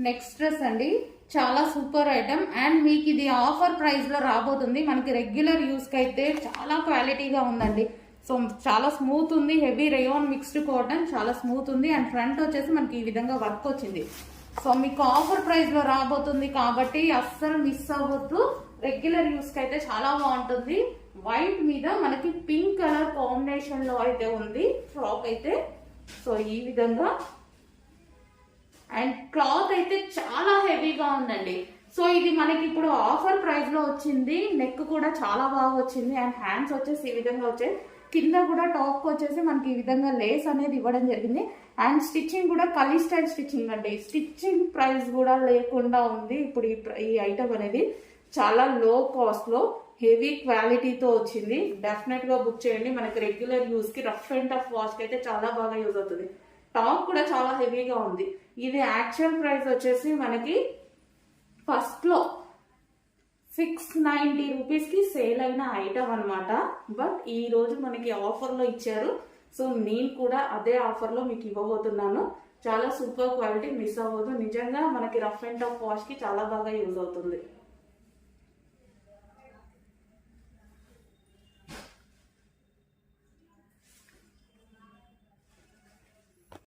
Next dress అండి, చాలా super item and మీకు ఇది ఆఫర్ ప్రైస్ లో రాబోతుంది. మనకి రెగ్యులర్ యూస్ కి అయితే చాలా క్వాలిటీగా ఉందండి. సో చాలా స్మూత్ ఉంది, హెవీ రేయాన్ మిక్స్డ్ కాటన్, చాలా స్మూత్ ఉంది అండ్ ఫ్రంట్ వచ్చేసి మనకి ఈ విధంగా వర్క్ వచ్చింది. సో మీకు ఆఫర్ ప్రైస్ లో రాబోతుంది కాబట్టి అస్సలు మిస్ అవ్వద్దు. రెగ్యులర్ యూస్ కి అయితే చాలా బాగుంటుంది. వైట్ మీద మనకి పింక్ కలర్ కాంబినేషన్ లో అయితే ఉంది ఫ్రాక్ అయితే. సో ఈ విధంగా అండ్ క్లాత్ అయితే చాలా హెవీగా ఉందండి. సో ఇది మనకి ఇప్పుడు ఆఫర్ ప్రైస్ లో వచ్చింది. నెక్ కూడా చాలా బాగా వచ్చింది అండ్ హ్యాండ్స్ వచ్చేసి ఈ విధంగా వచ్చాయి. కింద కూడా టాప్ వచ్చేసి మనకి ఈ విధంగా లేస్ అనేది ఇవ్వడం జరిగింది అండ్ స్టిచ్చింగ్ కూడా కలీ స్టైల్ స్టిచ్చింగ్ అండి. స్టిచ్చింగ్ ప్రైస్ కూడా లేకుండా ఉంది. ఇప్పుడు ఈ ఐటమ్ అనేది చాలా లో కాస్ట్ లో హెవీ క్వాలిటీతో వచ్చింది. డెఫినెట్ గా బుక్ చేయండి. మనకి రెగ్యులర్ యూస్ కి రఫ్ అండ్ టఫ్ వాష్ కి అయితే చాలా బాగా యూజ్ అవుతుంది. టాప్ కూడా చాలా హెవీగా ఉంది. ఇది యాక్చువల్ ప్రైస్ వచ్చేసి మనకి ఫస్ట్ లో 690 రూపీస్ కి సేల్ అయిన ఐటమ్ అనమాట. బట్ ఈ రోజు మనకి ఆఫర్ లో ఇచ్చారు. సో నేను కూడా అదే ఆఫర్ లో మీకు ఇవ్వబోతున్నాను. చాలా సూపర్ క్వాలిటీ, మిస్ అవ్వదు. నిజంగా మనకి రఫ్ అండ్ టఫ్ వాష్ కి చాలా బాగా యూజ్ అవుతుంది.